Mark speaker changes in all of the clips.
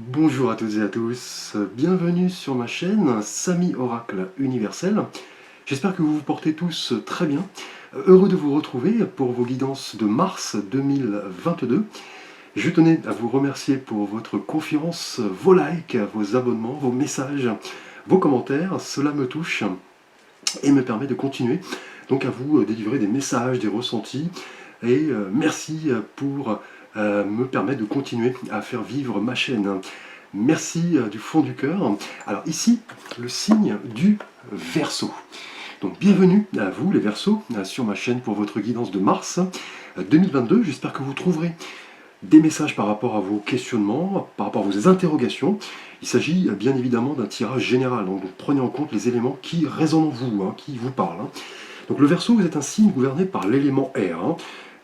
Speaker 1: Bonjour à toutes et à tous, bienvenue sur ma chaîne Samy Oracle Universel. J'espère que vous vous portez tous très bien. Heureux de vous retrouver pour vos guidances de mars 2022. Je tenais à vous remercier pour votre confiance, vos likes, vos abonnements, vos messages, vos commentaires. Cela me touche et me permet de continuer donc à vous délivrer des messages, des ressentis. Et merci pour me permettre de continuer à faire vivre ma chaîne. Merci du fond du cœur. Alors ici, le signe du Verseau. Donc bienvenue à vous les Verseaux sur ma chaîne pour votre guidance de mars 2022. J'espère que vous trouverez des messages par rapport à vos questionnements, par rapport à vos interrogations. Il s'agit bien évidemment d'un tirage général, donc prenez en compte les éléments qui résonnent en vous, qui vous parlent. Donc le Verseau, vous êtes un signe gouverné par l'élément air,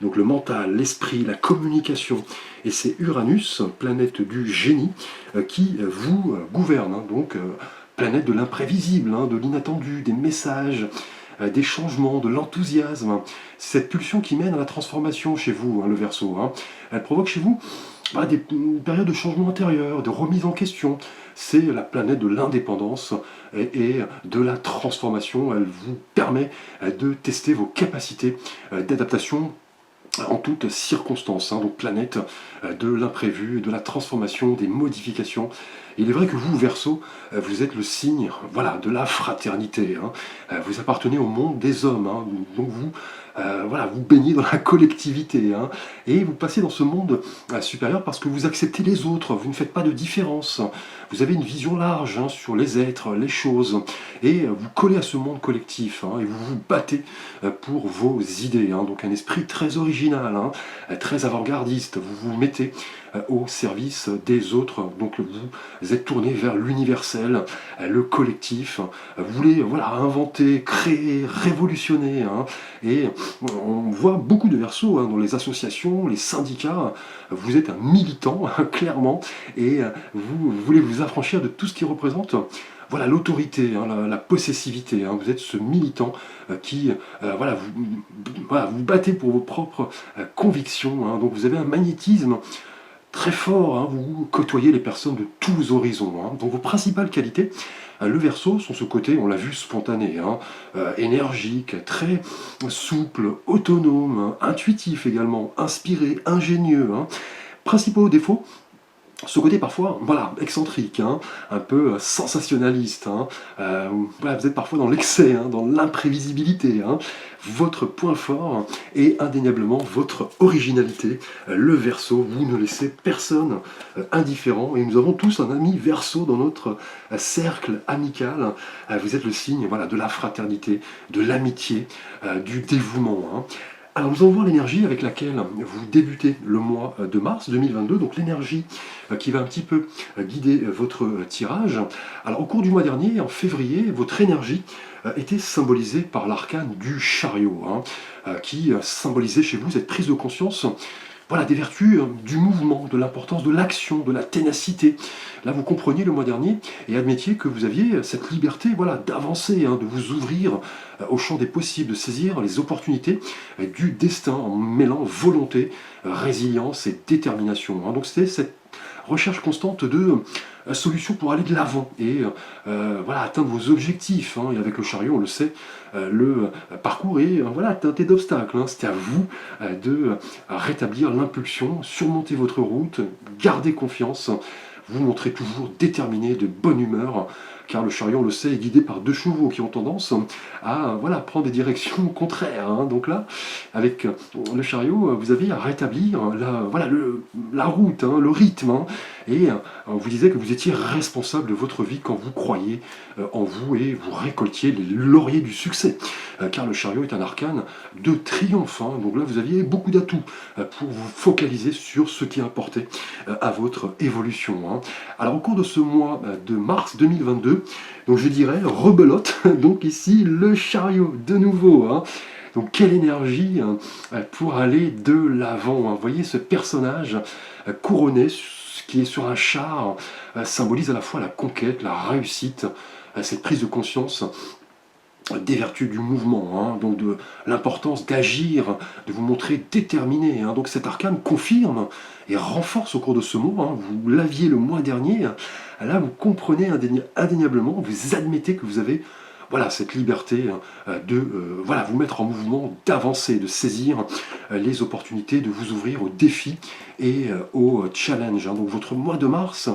Speaker 1: donc le mental, l'esprit, la communication. Et c'est Uranus, planète du génie, qui vous gouverne. Donc planète de l'imprévisible, de l'inattendu, des messages, des changements, de l'enthousiasme. Cette pulsion qui mène à la transformation chez vous, le Verseau. Elle provoque chez vous des périodes de changement intérieur, de remise en question. C'est la planète de l'indépendance et de la transformation. Elle vous permet de tester vos capacités d'adaptation en toutes circonstances, donc planète de l'imprévu, de la transformation, des modifications. Il est vrai que vous, Verseau, vous êtes le signe de la fraternité. Vous appartenez au monde des hommes, donc vous, vous baignez dans la collectivité, et vous passez dans ce monde supérieur parce que vous acceptez les autres, vous ne faites pas de différence, vous avez une vision large sur les êtres, les choses, et vous collez à ce monde collectif, et vous vous battez pour vos idées, donc un esprit très original, très avant-gardiste, vous vous mettez au service des autres, donc vous êtes tourné vers l'universel, le collectif, vous voulez inventer, créer, révolutionner, et on voit beaucoup de Verseaux dans les associations, les syndicats. Vous êtes un militant, clairement, et vous voulez vous affranchir de tout ce qui représente l'autorité, la possessivité. Vous êtes ce militant qui vous battez pour vos propres convictions. Donc vous avez un magnétisme très fort, vous côtoyez les personnes de tous horizons. Donc vos principales qualités, le Verseau, sont ce côté, on l'a vu, spontané, énergique, très souple, autonome, intuitif également, inspiré, ingénieux. Principaux défauts, ce côté parfois excentrique, un peu sensationnaliste. Vous êtes parfois dans l'excès, dans l'imprévisibilité. Votre point fort est indéniablement votre originalité. Le Verseau, vous ne laissez personne indifférent. Et nous avons tous un ami Verseau dans notre cercle amical. Vous êtes le signe de la fraternité, de l'amitié, du dévouement. Alors nous allons voir l'énergie avec laquelle vous débutez le mois de mars 2022, donc l'énergie qui va un petit peu guider votre tirage. Alors au cours du mois dernier, en février, votre énergie était symbolisée par l'arcane du chariot, qui symbolisait chez vous cette prise de conscience des vertus du mouvement, de l'importance de l'action, de la ténacité. Là, vous compreniez le mois dernier et admettiez que vous aviez cette liberté d'avancer, de vous ouvrir au champ des possibles, de saisir les opportunités du destin en mêlant volonté, résilience et détermination. Donc c'était cette recherche constante de solutions pour aller de l'avant et atteindre vos objectifs. Et avec le chariot, on le sait, le parcours est teinté d'obstacles. C'est à vous de rétablir l'impulsion, surmonter votre route, garder confiance, vous montrez toujours déterminé, de bonne humeur, car le chariot, on le sait, est guidé par 2 chevaux qui ont tendance à prendre des directions contraires. Donc là, avec le chariot, vous avez à rétablir la route, le rythme. Et on vous disait que vous étiez responsable de votre vie quand vous croyez en vous et vous récoltiez les lauriers du succès. Car le chariot est un arcane de triomphe. Donc là, vous aviez beaucoup d'atouts pour vous focaliser sur ce qui importait à votre évolution. Alors au cours de ce mois de mars 2022, donc je dirais rebelote, donc ici le chariot de nouveau. Donc quelle énergie pour aller de l'avant. Vous voyez ce personnage couronné qui est sur un char symbolise à la fois la conquête, la réussite, cette prise de conscience des vertus du mouvement, donc de l'importance d'agir, de vous montrer déterminé. Donc cet arcane confirme et renforce au cours de ce mois. Hein. Vous l'aviez le mois dernier, là vous comprenez indéniablement, vous admettez que vous avez voilà, cette liberté de voilà, vous mettre en mouvement, d'avancer, de saisir les opportunités, de vous ouvrir aux défis et aux challenges. Hein. Donc votre mois de mars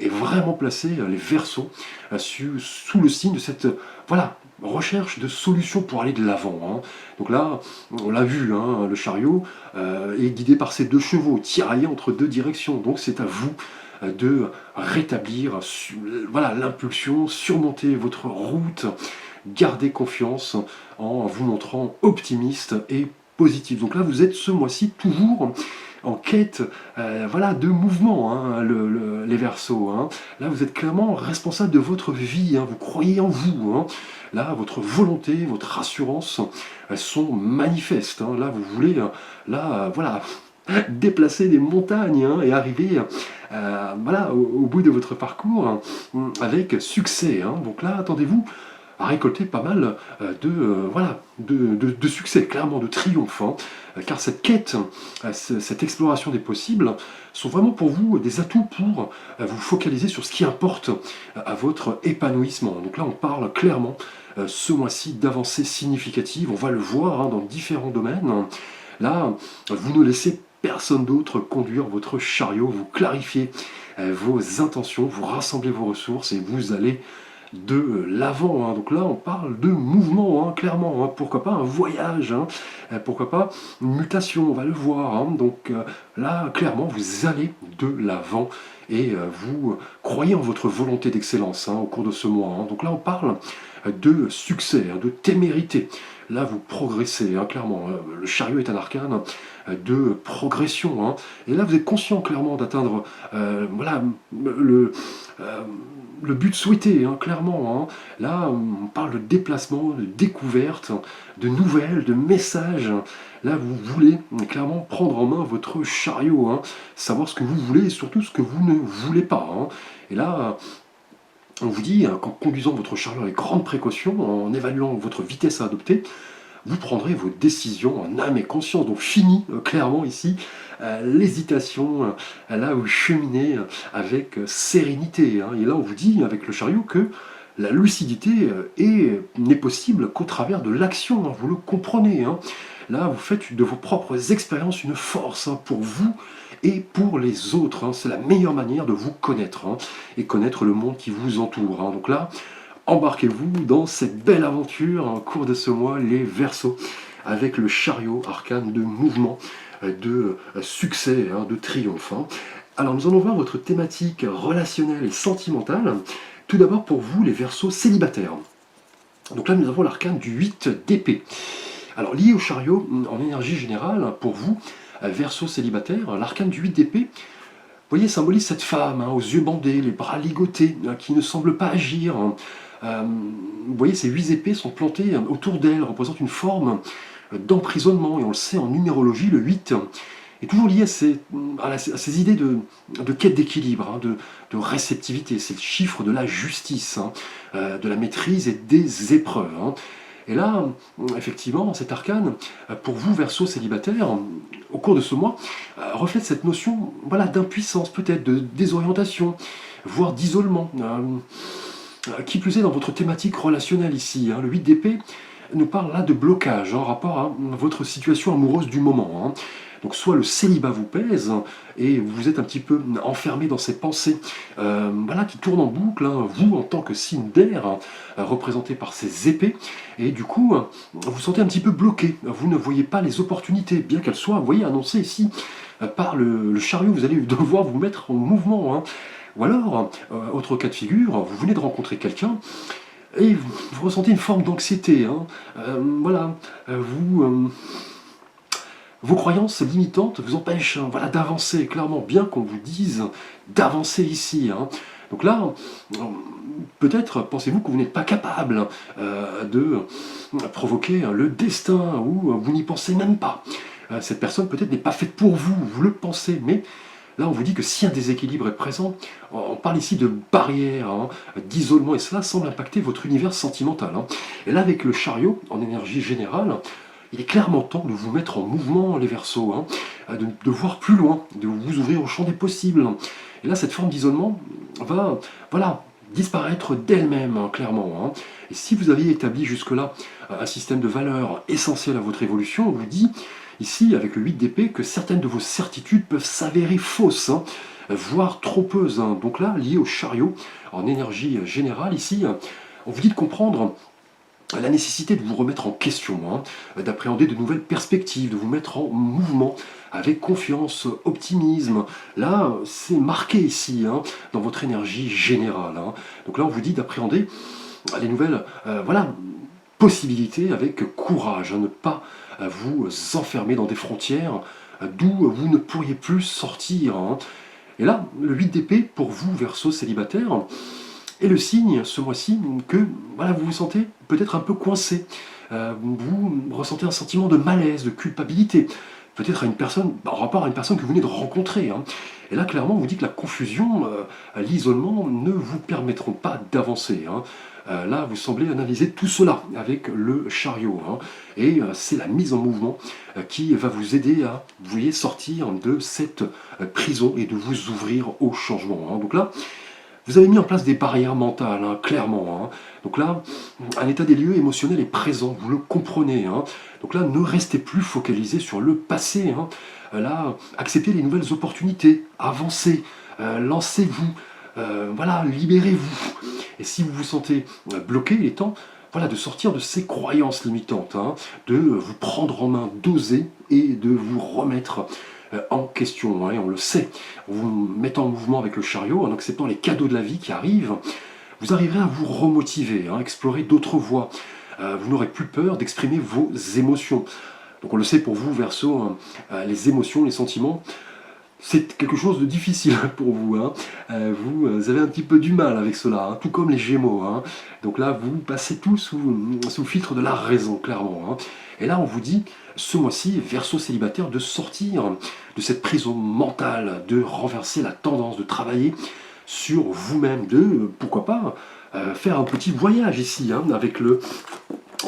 Speaker 1: est vraiment placé, les Verseaux, sous le signe de cette voilà, recherche de solutions pour aller de l'avant. Hein. Donc là, on l'a vu, hein, le chariot est guidé par ces deux chevaux, tiraillés entre deux directions. Donc c'est à vous de rétablir voilà, l'impulsion, surmonter votre route, garder confiance en vous montrant optimiste et positif. Donc là, vous êtes ce mois-ci toujours en quête voilà, de mouvement, hein, les Verseaux. Hein. Là, vous êtes clairement responsable de votre vie, hein, vous croyez en vous. Hein. Là, votre volonté, votre assurance sont manifestes. Hein. Là, vous voulez voilà, déplacer des montagnes hein, et arriver voilà, au bout de votre parcours avec succès. Hein. Donc là, attendez-vous à récolter pas mal voilà, de succès, clairement de triomphe. Hein. Car cette quête, cette exploration des possibles sont vraiment pour vous des atouts pour vous focaliser sur ce qui importe à votre épanouissement. Donc là, on parle clairement ce mois-ci d'avancées significatives. On va le voir hein, dans différents domaines. Là, vous ne laissez personne d'autre conduire votre chariot, vous clarifiez vos intentions, vous rassemblez vos ressources et vous allez de l'avant. Hein. Donc là, on parle de mouvement, hein, clairement. Hein. Pourquoi pas un voyage, hein. Pourquoi pas une mutation, on va le voir. Hein. Donc là, clairement, vous allez de l'avant et vous croyez en votre volonté d'excellence hein, au cours de ce mois. Hein. Donc là, on parle de succès, hein, de témérité. Là, vous progressez, hein, clairement. Hein. Le chariot est un arcane de progression. Hein. Et là, vous êtes conscient, clairement, d'atteindre voilà, le but souhaité, hein, clairement. Hein. Là, on parle de déplacement, de découverte, de nouvelles, de messages. Là, vous voulez clairement prendre en main votre chariot, hein, savoir ce que vous voulez et surtout ce que vous ne voulez pas. Hein. Et là, on vous dit qu'en conduisant votre chariot avec grande précaution, en évaluant votre vitesse à adopter, vous prendrez vos décisions en âme et conscience. Donc fini, clairement ici, l'hésitation, là vous cheminez avec sérénité. Hein. Et là on vous dit avec le chariot que la lucidité n'est possible qu'au travers de l'action, hein. Vous le comprenez. Hein. Là vous faites de vos propres expériences une force hein, pour vous et pour les autres. Hein. C'est la meilleure manière de vous connaître hein, et connaître le monde qui vous entoure. Hein. Donc là, embarquez-vous dans cette belle aventure en cours de ce mois, les Verseaux, avec le chariot arcane de mouvement, de succès, hein, de triomphe. Hein. Alors nous allons voir votre thématique relationnelle et sentimentale. Tout d'abord pour vous, les Verseaux célibataires. Donc là nous avons l'arcane du 8 d'épée. Alors lié au chariot, en énergie générale, pour vous, Verseaux célibataire, l'arcane du 8 d'épée, vous voyez, symbolise cette femme hein, aux yeux bandés, les bras ligotés, hein, qui ne semble pas agir. Hein. Vous voyez, ces 8 épées sont plantées autour d'elle, représentent une forme d'emprisonnement, et on le sait en numérologie, le 8 est toujours lié à ces idées de quête d'équilibre, hein, de réceptivité. C'est le chiffre de la justice, hein, de la maîtrise et des épreuves. Hein. Et là, effectivement, cet arcane, pour vous, Verseau célibataire, au cours de ce mois, reflète cette notion voilà, d'impuissance, peut-être, de désorientation, voire d'isolement. Qui plus est dans votre thématique relationnelle ici. Hein. Le 8 d'épée nous parle là de blocage en rapport à votre situation amoureuse du moment. Hein. Donc soit le célibat vous pèse et vous êtes un petit peu enfermé dans ces pensées voilà, qui tournent en boucle, hein, vous en tant que signe d'air, représenté par ces épées, et du coup vous vous sentez un petit peu bloqué, vous ne voyez pas les opportunités, bien qu'elles soient, vous voyez, annoncées ici par le chariot, vous allez devoir vous mettre en mouvement. Hein. Ou alors, autre cas de figure, vous venez de rencontrer quelqu'un, et vous ressentez une forme d'anxiété. Hein. Voilà, vos croyances limitantes vous empêchent hein, voilà, d'avancer, clairement, bien qu'on vous dise d'avancer ici. Hein. Donc là, peut-être pensez-vous que vous n'êtes pas capable de provoquer le destin, ou vous n'y pensez même pas. Cette personne peut-être n'est pas faite pour vous, vous le pensez, mais là on vous dit que si un déséquilibre est présent, on parle ici de barrière, hein, d'isolement, et cela semble impacter votre univers sentimental. Hein. Et là avec le chariot, en énergie générale, il est clairement temps de vous mettre en mouvement, les Verseaux, hein, de voir plus loin, de vous ouvrir au champ des possibles. Et là, cette forme d'isolement va, voilà, disparaître d'elle-même, hein, clairement, hein. Et si vous aviez établi jusque-là un système de valeurs essentielles à votre évolution, on vous dit ici, avec le 8 d'épée, que certaines de vos certitudes peuvent s'avérer fausses, hein, voire trompeuses, hein. Donc là, lié au chariot, en énergie générale, ici, on vous dit de comprendre la nécessité de vous remettre en question, hein, d'appréhender de nouvelles perspectives, de vous mettre en mouvement avec confiance, optimisme. Là, c'est marqué ici, hein, dans votre énergie générale, hein. Donc là, on vous dit d'appréhender les nouvelles voilà, possibilités avec courage, hein, ne pas vous enfermer dans des frontières d'où vous ne pourriez plus sortir, hein. Et là, le 8 d'épée, pour vous, Verseau célibataire, est le signe, ce mois-ci, que voilà, vous vous sentez peut-être un peu coincé. Vous ressentez un sentiment de malaise, de culpabilité. Peut-être à une personne, en rapport à une personne que vous venez de rencontrer, hein. Et là, clairement, on vous dit que la confusion, l'isolement ne vous permettront pas d'avancer, hein. Là, vous semblez analyser tout cela avec le chariot, hein. Et c'est la mise en mouvement qui va vous aider à, vous voyez, sortir de cette prison et de vous ouvrir au changement, hein. Donc là, vous avez mis en place des barrières mentales, hein, clairement, hein. Donc là, un état des lieux émotionnel est présent, vous le comprenez, hein. Donc là, ne restez plus focalisé sur le passé, hein. Là, acceptez les nouvelles opportunités, avancez, lancez-vous, voilà, libérez-vous. Et si vous vous sentez bloqué, il est temps, voilà, de sortir de ces croyances limitantes, hein, de vous prendre en main, d'oser et de vous remettre en question, hein, et on le sait. Vous vous mettez en mouvement avec le chariot, en acceptant les cadeaux de la vie qui arrivent, vous arriverez à vous remotiver, hein, explorer d'autres voies. Vous n'aurez plus peur d'exprimer vos émotions. Donc on le sait pour vous, Verseau, hein, les émotions, les sentiments, c'est quelque chose de difficile pour vous, hein. Vous avez un petit peu du mal avec cela, hein, tout comme les Gémeaux, hein. Donc là, vous passez tout sous le filtre de la raison, clairement, hein. Et là, on vous dit, ce mois-ci, Verseau célibataire, de sortir de cette prison mentale, de renverser la tendance, de travailler sur vous-même, de, pourquoi pas, faire un petit voyage ici, hein, avec le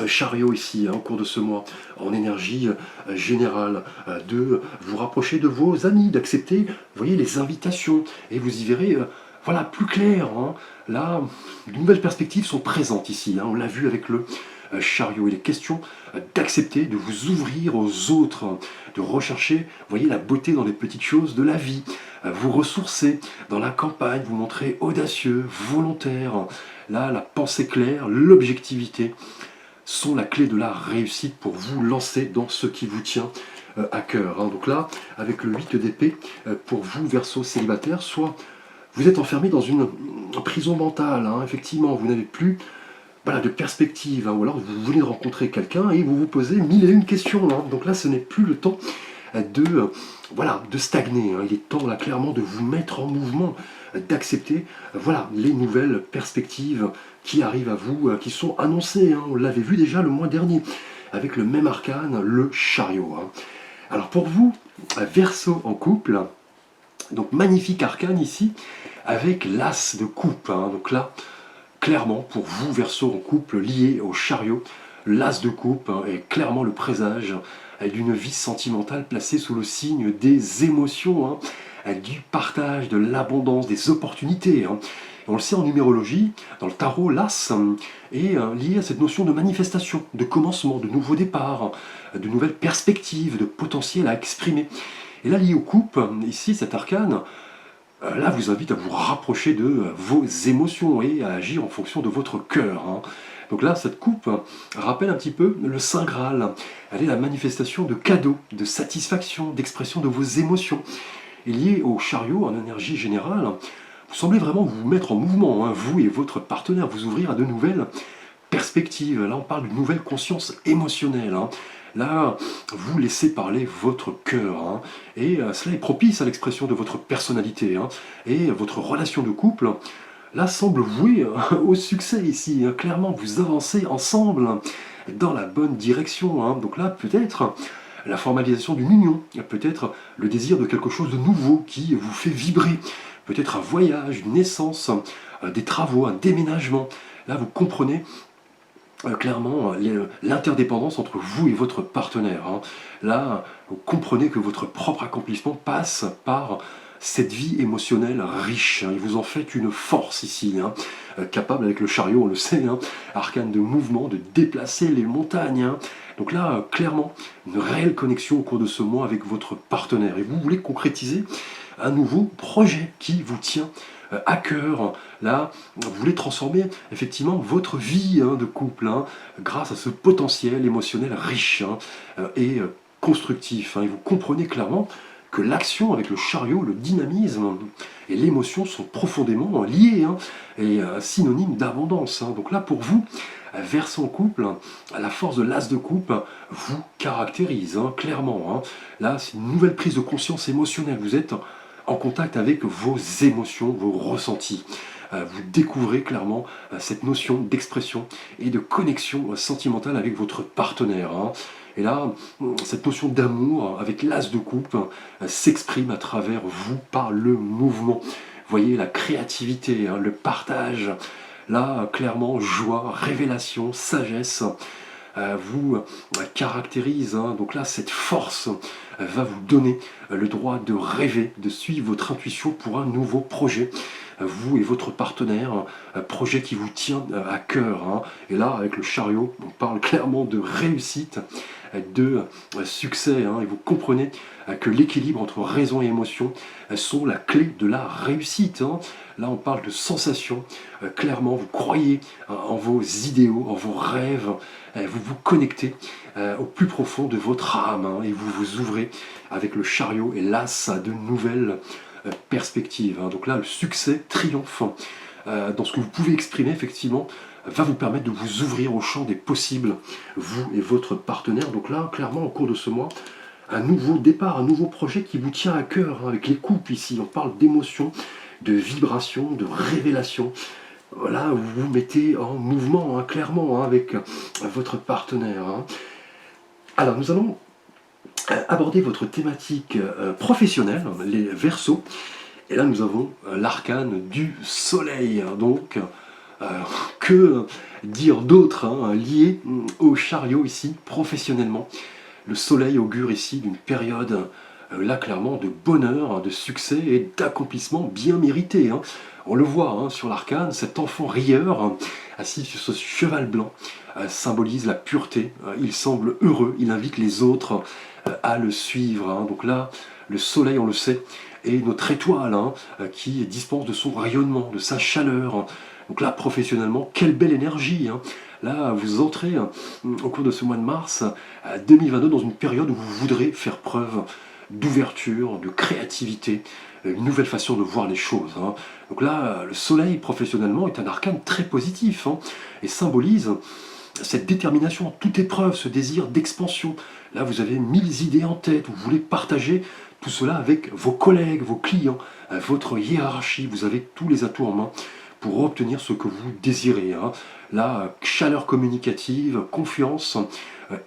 Speaker 1: chariot ici, hein, au cours de ce mois, en énergie générale, de vous rapprocher de vos amis, d'accepter, vous voyez, les invitations, et vous y verrez, voilà, plus clair, hein. Là, de nouvelles perspectives sont présentes ici, hein, on l'a vu avec le chariot. Il est question d'accepter, de vous ouvrir aux autres, de rechercher, vous voyez, la beauté dans les petites choses de la vie, vous ressourcer dans la campagne, vous montrer audacieux, volontaire. Là, la pensée claire, l'objectivité sont la clé de la réussite pour vous lancer dans ce qui vous tient à cœur, hein. Donc là, avec le 8 d'épée, pour vous, Verseau célibataire, soit vous êtes enfermé dans une prison mentale, hein, effectivement, vous n'avez plus, voilà, de perspective, hein, ou alors vous venez de rencontrer quelqu'un et vous vous posez mille et une questions, hein. Donc là, ce n'est plus le temps voilà, de stagner, hein. Il est temps, là, clairement, de vous mettre en mouvement, d'accepter, voilà, les nouvelles perspectives qui arrivent à vous, qui sont annoncées, hein. On l'avait vu déjà le mois dernier, avec le même arcane, le chariot, hein. Alors pour vous, Verseau en couple, donc magnifique arcane ici, avec l'as de coupe, hein. Donc là, clairement, pour vous, Verseau en couple, lié au chariot, l'as de coupe, hein, est clairement le présage d'une vie sentimentale placée sous le signe des émotions, hein, du partage, de l'abondance, des opportunités, hein. Et on le sait en numérologie, dans le tarot, l'as est lié à cette notion de manifestation, de commencement, de nouveaux départs, de nouvelles perspectives, de potentiel à exprimer. Et là, lié aux coupes, ici, cet arcane, là, vous invite à vous rapprocher de vos émotions et à agir en fonction de votre cœur, hein. Donc là, cette coupe rappelle un petit peu le Saint Graal. Elle est la manifestation de cadeaux, de satisfaction, d'expression de vos émotions. Et lié au chariot, en énergie générale, vous semblez vraiment vous mettre en mouvement, hein, vous et votre partenaire, vous ouvrir à de nouvelles perspectives. Là, on parle d'une nouvelle conscience émotionnelle, hein. Là, vous laissez parler votre cœur, hein, et cela est propice à l'expression de votre personnalité, hein, et votre relation de couple, là, semble vouée au succès ici, hein. Clairement, vous avancez ensemble dans la bonne direction, hein. Donc là, peut-être la formalisation d'une union, peut-être le désir de quelque chose de nouveau qui vous fait vibrer, peut-être un voyage, une naissance, des travaux, un déménagement. Là, vous comprenez clairement l'interdépendance entre vous et votre partenaire, hein. Là, vous comprenez que votre propre accomplissement passe par cette vie émotionnelle riche, hein. Et vous en faites une force ici, hein, capable avec le chariot, on le sait, hein, arcane de mouvement, de déplacer les montagnes, hein. Donc là, clairement, une réelle connexion au cours de ce mois avec votre partenaire. Et vous voulez concrétiser un nouveau projet qui vous tient à cœur. Là, vous voulez transformer effectivement votre vie, hein, de couple, hein, grâce à ce potentiel émotionnel riche, hein, et constructif, hein. Et vous comprenez clairement que l'action avec le chariot, le dynamisme et l'émotion sont profondément liés, hein, et synonymes d'abondance, hein. Donc là, pour vous, versant couple, la force de l'as de coupe vous caractérise, hein, clairement, hein. Là, c'est une nouvelle prise de conscience émotionnelle. Vous êtes en contact avec vos émotions, vos ressentis. Vous découvrez clairement cette notion d'expression et de connexion sentimentale avec votre partenaire, hein. Et là, cette notion d'amour avec l'as de coupe s'exprime à travers vous par le mouvement. Vous voyez la créativité, hein, le partage. Là, clairement, joie, révélation, sagesse vous caractérise, hein. Donc là, cette force va vous donner le droit de rêver, de suivre votre intuition pour un nouveau projet. Vous et votre partenaire, un projet qui vous tient à cœur, hein. Et là, avec le chariot, on parle clairement de réussite, de succès, hein. Et vous comprenez que l'équilibre entre raison et émotion sont la clé de la réussite, hein. Là, on parle de sensations. Clairement, vous croyez en vos idéaux, en vos rêves. Vous vous connectez au plus profond de votre âme, hein, et vous vous ouvrez avec le chariot et l'as à de nouvelles perspectives, hein. Donc là, le succès triomphant dans ce que vous pouvez exprimer, effectivement, va vous permettre de vous ouvrir au champ des possibles, vous et votre partenaire. Donc là, clairement, au cours de ce mois, un nouveau départ, un nouveau projet qui vous tient à cœur, hein, avec les couples ici. On parle d'émotion, de vibration, de révélation. Voilà, vous vous mettez en mouvement, hein, clairement, hein, avec votre partenaire, hein. Alors, nous allons aborder votre thématique professionnelle, les Verseaux. Et là, nous avons l'arcane du soleil. Donc, que dire d'autre, hein, lié au chariot ici, professionnellement. Le soleil augure ici d'une période, là clairement, de bonheur, hein, de succès et d'accomplissement bien mérité, hein. On le voit, hein, sur l'arcane, cet enfant rieur, hein, assis sur ce cheval blanc, symbolise la pureté. Il semble heureux, il invite les autres à le suivre, hein. Donc là, le soleil, on le sait, est notre étoile, hein, qui dispense de son rayonnement, de sa chaleur. Donc là, professionnellement, quelle belle énergie, hein. Là, vous entrez au cours de ce mois de mars 2022 dans une période où vous voudrez faire preuve d'ouverture, de créativité, une nouvelle façon de voir les choses, hein. Donc là, le soleil, professionnellement, est un arcane très positif, hein, et symbolise cette détermination en toute épreuve, ce désir d'expansion. Là, vous avez 1000 idées en tête, vous voulez partager tout cela avec vos collègues, vos clients, votre hiérarchie. Vous avez tous les atouts en main pour obtenir ce que vous désirez, hein. La chaleur communicative, confiance,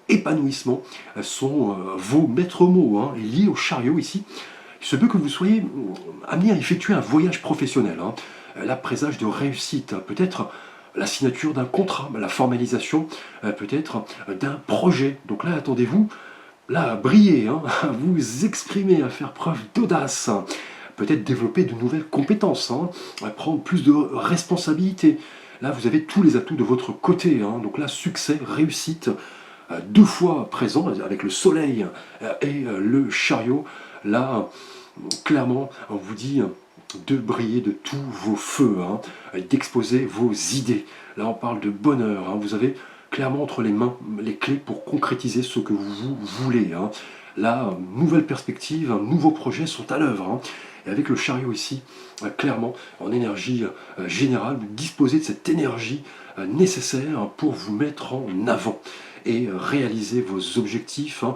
Speaker 1: épanouissement sont vos maîtres mots, hein, et liés au chariot ici. Il se peut que vous soyez amené à effectuer un voyage professionnel, hein. Là, présage de réussite, hein. Peut-être la signature d'un contrat, la formalisation peut-être d'un projet. Donc là, attendez-vous là à briller, hein, à vous exprimer, à faire preuve d'audace, hein. Peut-être développer de nouvelles compétences, hein, à prendre plus de responsabilités. Là, vous avez tous les atouts de votre côté, hein. Donc là, succès, réussite, deux fois présent avec le soleil et le chariot. Là, clairement, on vous dit de briller de tous vos feux, hein, d'exposer vos idées. Là, on parle de bonheur, hein. Vous avez clairement entre les mains les clés pour concrétiser ce que vous voulez, hein. Là, nouvelle perspective, nouveaux projets sont à l'œuvre, hein. Et avec le chariot ici, clairement, en énergie générale, vous disposez de cette énergie nécessaire pour vous mettre en avant et réaliser vos objectifs, hein,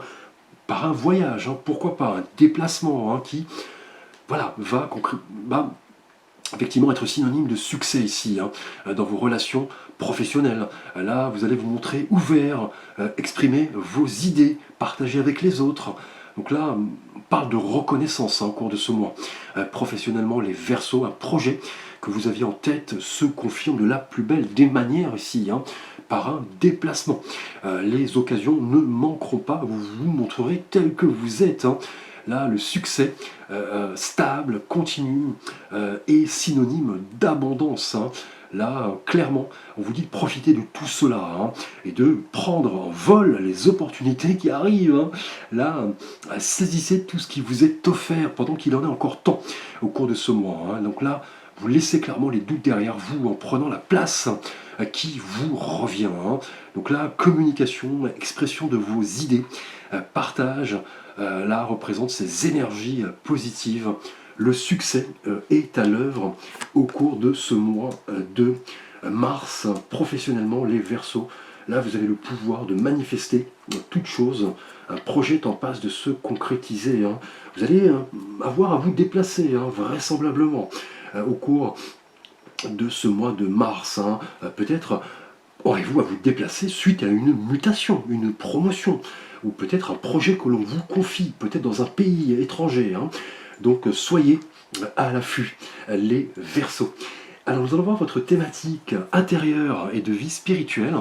Speaker 1: par un voyage, hein, pourquoi pas un déplacement, hein, qui voilà, va effectivement être synonyme de succès ici, hein, dans vos relations professionnelles. Là, vous allez vous montrer ouvert, exprimer vos idées, partager avec les autres. Donc là, on parle de reconnaissance, hein, au cours de ce mois. Professionnellement, les Verseaux, un projet que vous aviez en tête se confirme de la plus belle des manières ici, hein, par un déplacement. Les occasions ne manqueront pas, vous vous montrerez tel que vous êtes, hein. Là, le succès stable, continu, est synonyme d'abondance, hein. Là, clairement, on vous dit de profiter de tout cela, hein, et de prendre en vol les opportunités qui arrivent, hein. Là, saisissez tout ce qui vous est offert pendant qu'il en est encore temps au cours de ce mois, hein. Donc là, vous laissez clairement les doutes derrière vous en prenant la place qui vous revient, hein. Donc là, communication, expression de vos idées, partage, là représente ces énergies positives. Le succès est à l'œuvre au cours de ce mois de mars. Professionnellement, les Verseaux, là vous avez le pouvoir de manifester toute chose. Un projet est en passe de se concrétiser, hein. Vous allez avoir à vous déplacer, hein, vraisemblablement, au cours de ce mois de mars, hein. Peut-être aurez-vous à vous déplacer suite à une mutation, une promotion, ou peut-être un projet que l'on vous confie, peut-être dans un pays étranger, hein. Donc soyez à l'affût, les Verseaux. Alors nous allons voir votre thématique intérieure et de vie spirituelle.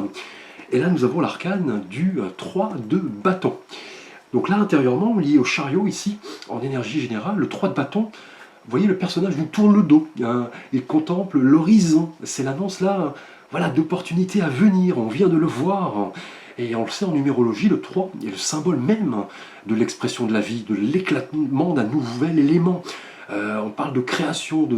Speaker 1: Et là nous avons l'arcane du 3 de bâton. Donc là intérieurement, lié au chariot ici, en énergie générale, le 3 de bâton, vous voyez le personnage vous tourne le dos, hein, il contemple l'horizon. C'est l'annonce là, voilà, d'opportunités à venir, on vient de le voir. Et on le sait en numérologie, le 3 est le symbole même de l'expression de la vie, de l'éclatement d'un nouvel élément. On parle de création,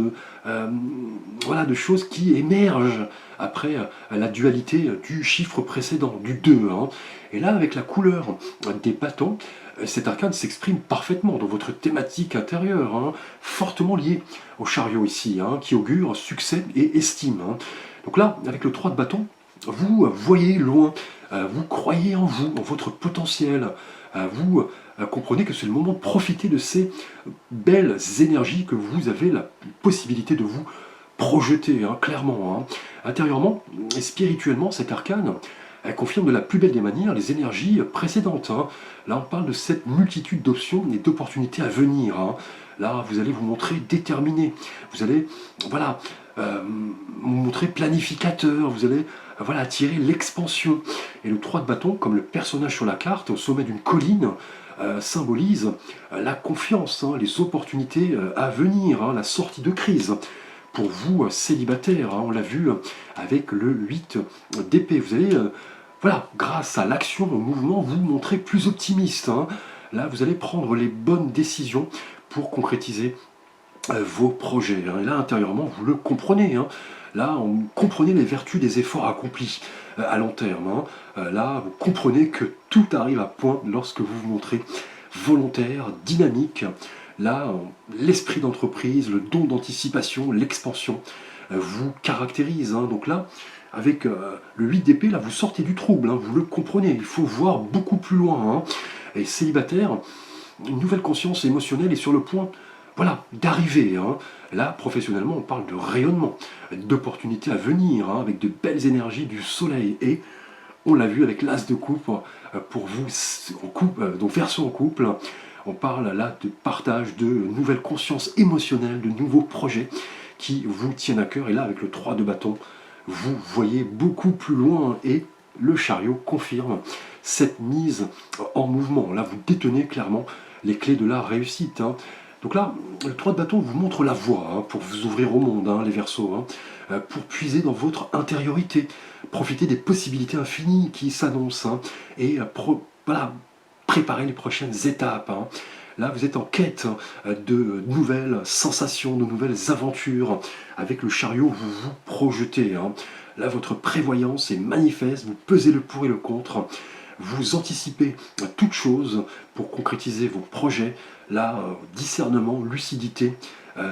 Speaker 1: voilà, de choses qui émergent après la dualité du chiffre précédent, du 2, hein. Et là, avec la couleur des bâtons, cet arcane s'exprime parfaitement dans votre thématique intérieure, hein, fortement liée au chariot ici, hein, qui augure succès et estime, hein. Donc là, avec le 3 de bâton, vous voyez loin, vous croyez en vous, en votre potentiel, vous comprenez que c'est le moment de profiter de ces belles énergies que vous avez la possibilité de vous projeter, hein, clairement, hein. Intérieurement et spirituellement, cet arcane elle confirme de la plus belle des manières les énergies précédentes, hein. Là, on parle de cette multitude d'options et d'opportunités à venir, hein. Là, vous allez vous montrer déterminé, vous allez, voilà, vous montrer planificateur, vous allez voilà, attirer l'expansion. Et le 3 de bâton, comme le personnage sur la carte, au sommet d'une colline, symbolise la confiance, hein, les opportunités à venir, hein, la sortie de crise. Pour vous, célibataires, hein, on l'a vu avec le 8 d'épée, vous allez, voilà, grâce à l'action, au mouvement, vous montrer plus optimiste, hein. Là, vous allez prendre les bonnes décisions pour concrétiser vos projets, hein. Et là, intérieurement, vous le comprenez, hein. Là, on comprenez les vertus des efforts accomplis à long terme, hein. Là, vous comprenez que tout arrive à point lorsque vous vous montrez volontaire, dynamique. Là, l'esprit d'entreprise, le don d'anticipation, l'expansion vous caractérise, hein. Donc là, avec le 8 d'épée, là, vous sortez du trouble, hein, vous le comprenez. Il faut voir beaucoup plus loin, hein. Et célibataire, une nouvelle conscience émotionnelle est sur le point, voilà, d'arriver, hein. Là, professionnellement, on parle de rayonnement, d'opportunités à venir, hein, avec de belles énergies du soleil. Et on l'a vu avec l'as de coupe, pour vous, en couple, donc Verseau en couple, on parle là de partage de nouvelles consciences émotionnelles, de nouveaux projets qui vous tiennent à cœur. Et là, avec le 3 de bâton, vous voyez beaucoup plus loin et le chariot confirme cette mise en mouvement. Là, vous détenez clairement les clés de la réussite, hein. Donc là, le 3 de bâton vous montre la voie, hein, pour vous ouvrir au monde, hein, les Verseaux, hein, pour puiser dans votre intériorité, profiter des possibilités infinies qui s'annoncent, hein, et voilà, préparer les prochaines étapes, hein. Là, vous êtes en quête de nouvelles sensations, de nouvelles aventures. Avec le chariot, vous vous projetez, hein. Là, votre prévoyance est manifeste, vous pesez le pour et le contre. Vous anticipez toute chose pour concrétiser vos projets. Là, discernement, lucidité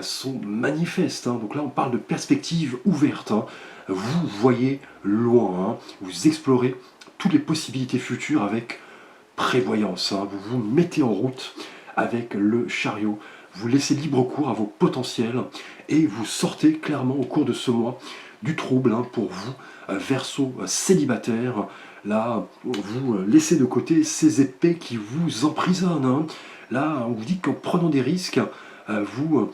Speaker 1: sont manifestes, hein. Donc là, on parle de perspectives ouvertes, hein. Vous voyez loin, hein. Vous explorez toutes les possibilités futures avec prévoyance, hein. Vous vous mettez en route avec le chariot. Vous laissez libre cours à vos potentiels et vous sortez clairement au cours de ce mois du trouble, hein, pour vous, Verseau célibataire. Là, vous laissez de côté ces épées qui vous emprisonnent, hein. Là, on vous dit qu'en prenant des risques, vous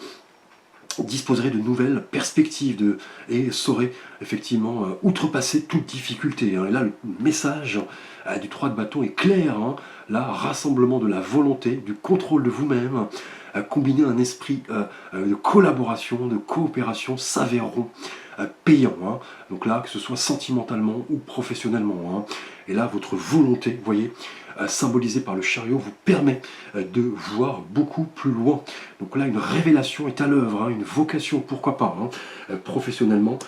Speaker 1: disposerez de nouvelles perspectives et saurez effectivement outrepasser toute difficulté, hein. Et là, le message du 3 de bâton est clair, hein. Là, rassemblement de la volonté, du contrôle de vous-même, combiné à un esprit de collaboration, de coopération, s'avéreront payants, hein. Donc là, que ce soit sentimentalement ou professionnellement, hein. Et là, votre volonté, vous voyez, symbolisée par le chariot, vous permet de voir beaucoup plus loin. Donc là, une révélation est à l'œuvre, hein, une vocation, pourquoi pas, hein, professionnellement,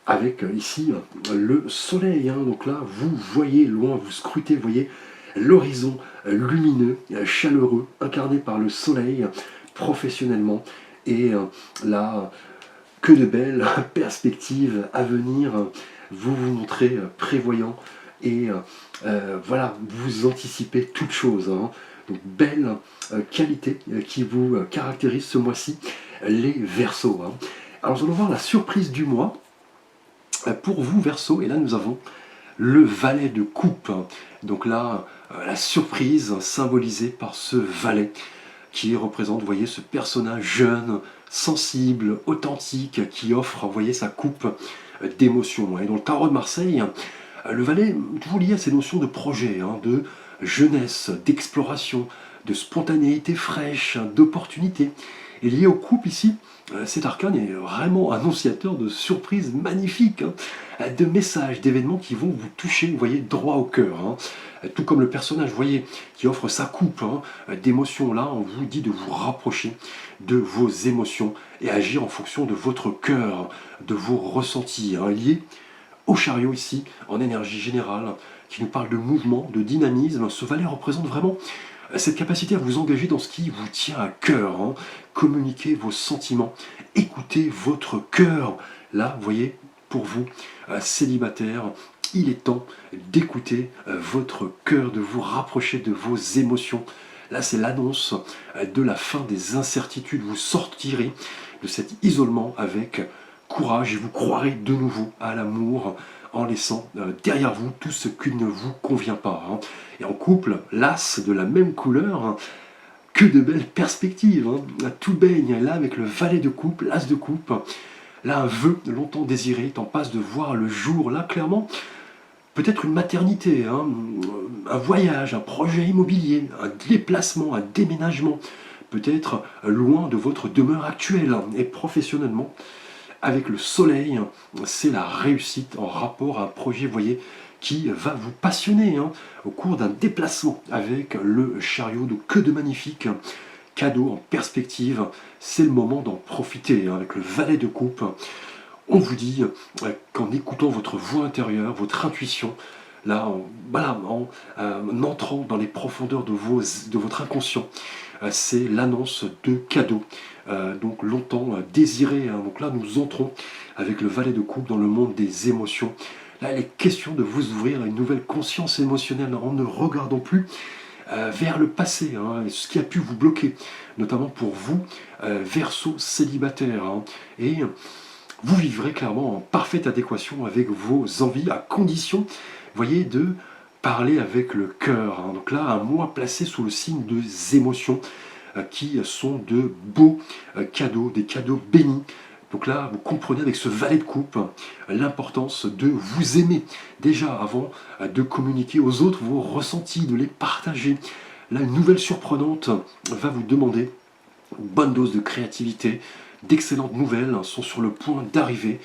Speaker 1: avec ici le soleil, hein. Donc là, vous voyez loin, vous scrutez, vous voyez l'horizon lumineux, chaleureux, incarné par le soleil, professionnellement. Et là, que de belles perspectives à venir. Vous vous montrez prévoyant et voilà, vous anticipez toute chose, hein. Donc, belle qualité qui vous caractérise ce mois-ci, les Verseaux, hein. Alors, nous allons voir la surprise du mois pour vous, Verseaux. Et là, nous avons le valet de coupe. Donc là, la surprise symbolisée par ce valet qui représente, vous voyez, ce personnage jeune, sensible, authentique, qui offre, vous voyez, sa coupe d'émotions. Et dans le tarot de Marseille, le valet est toujours lié à ces notions de projet, hein, de jeunesse, d'exploration, de spontanéité fraîche, d'opportunité. Et lié au couple ici, cet arcane est vraiment annonciateur de surprises magnifiques, hein, de messages, d'événements qui vont vous toucher, vous voyez, droit au cœur, hein. Tout comme le personnage, vous voyez, qui offre sa coupe, hein, d'émotions. Là, on vous dit de vous rapprocher de vos émotions et agir en fonction de votre cœur, de vos ressentis, hein, liés au chariot ici, en énergie générale, qui nous parle de mouvement, de dynamisme. Ce valet représente vraiment cette capacité à vous engager dans ce qui vous tient à cœur, hein. Communiquer vos sentiments, écoutez votre cœur. Là, vous voyez, pour vous, célibataire, il est temps d'écouter votre cœur, de vous rapprocher de vos émotions. Là, c'est l'annonce de la fin des incertitudes. Vous sortirez de cet isolement avec courage et vous croirez de nouveau à l'amour en laissant derrière vous tout ce qui ne vous convient pas, hein. Et en couple, l'as de la même couleur, hein, que de belles perspectives, hein. Tout baigne là avec le valet de coupe, l'as de coupe. Là, un vœu longtemps désiré est en passe de voir le jour. Là, clairement, peut-être une maternité, hein, un voyage, un projet immobilier, un déplacement, un déménagement, peut-être loin de votre demeure actuelle, hein. Et professionnellement, avec le soleil, c'est la réussite en rapport à un projet, vous voyez, qui va vous passionner, hein, au cours d'un déplacement avec le chariot. Donc, que de magnifiques cadeaux en perspective. C'est le moment d'en profiter, hein, avec le valet de coupe. On vous dit qu'en écoutant votre voix intérieure, votre intuition, là, voilà, en entrant dans les profondeurs de votre inconscient, c'est l'annonce de cadeaux, donc longtemps désirés, hein. Donc là, nous entrons avec le valet de coupe dans le monde des émotions. Là, il est question de vous ouvrir à une nouvelle conscience émotionnelle en ne regardant plus vers le passé, hein, ce qui a pu vous bloquer, notamment pour vous, Verseau célibataire, hein. Et vous vivrez clairement en parfaite adéquation avec vos envies, à condition, vous voyez, de parler avec le cœur, hein. Donc là, un mois placé sous le signe des émotions qui sont de beaux cadeaux, des cadeaux bénis. Donc là, vous comprenez avec ce valet de coupe l'importance de vous aimer déjà avant de communiquer aux autres vos ressentis, de les partager. Là, une nouvelle surprenante va vous demander une bonne dose de créativité. D'excellentes nouvelles sont sur le point d'arriver.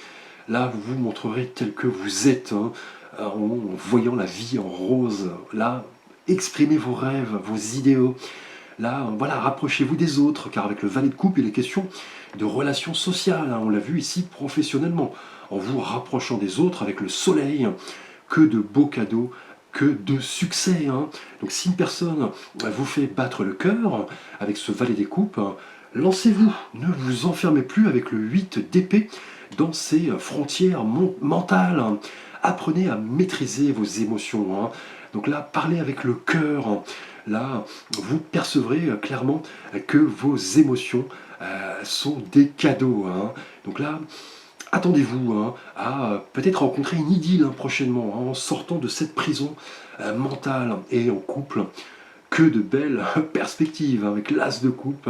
Speaker 1: Là, vous vous montrerez tel que vous êtes, hein, en voyant la vie en rose. Là, exprimez vos rêves, vos idéaux. Là, voilà, rapprochez-vous des autres, car avec le valet de coupe, il est question de relations sociales, hein. On l'a vu ici professionnellement, en vous rapprochant des autres avec le soleil. Que de beaux cadeaux, que de succès, hein. Donc si une personne vous fait battre le cœur avec ce valet des coupes, lancez-vous, ne vous enfermez plus avec le 8 d'épée dans ces frontières mentales. Apprenez à maîtriser vos émotions, hein. Donc là, parlez avec le cœur. Là, vous percevrez clairement que vos émotions sont des cadeaux, hein. Donc là, attendez-vous, hein, à peut-être rencontrer une idylle, hein, prochainement, hein, en sortant de cette prison mentale et en couple. Que de belles perspectives, hein, avec l'as de coupe.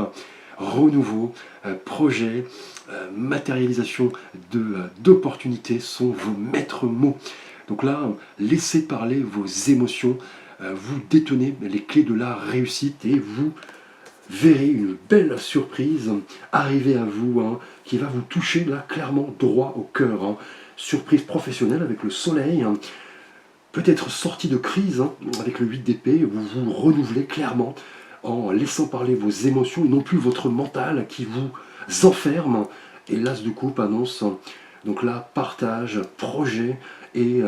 Speaker 1: renouveau, projet, matérialisation d'opportunités sont vos maîtres mots. Donc là, laissez parler vos émotions, vous détenez les clés de la réussite et vous verrez une belle surprise arriver à vous, hein, qui va vous toucher là clairement droit au cœur. Hein. Surprise professionnelle avec le soleil, hein. Peut-être sortie de crise, hein, avec le 8 d'épée, vous vous renouvelez clairement en laissant parler vos émotions et non plus votre mental qui vous enferme. Et l'as de coupe annonce donc là partage, projet et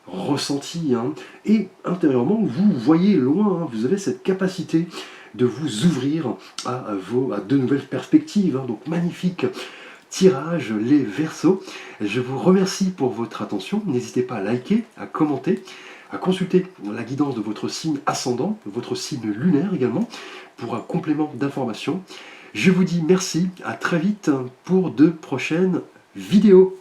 Speaker 1: ressenti. Hein. Et intérieurement, vous voyez loin, hein, vous avez cette capacité de vous ouvrir à de nouvelles perspectives. Hein. Donc magnifique tirage, les Verseaux. Je vous remercie pour votre attention. N'hésitez pas à liker, à commenter, à consulter la guidance de votre signe ascendant, votre signe lunaire également, pour un complément d'information. Je vous dis merci, à très vite pour de prochaines vidéos.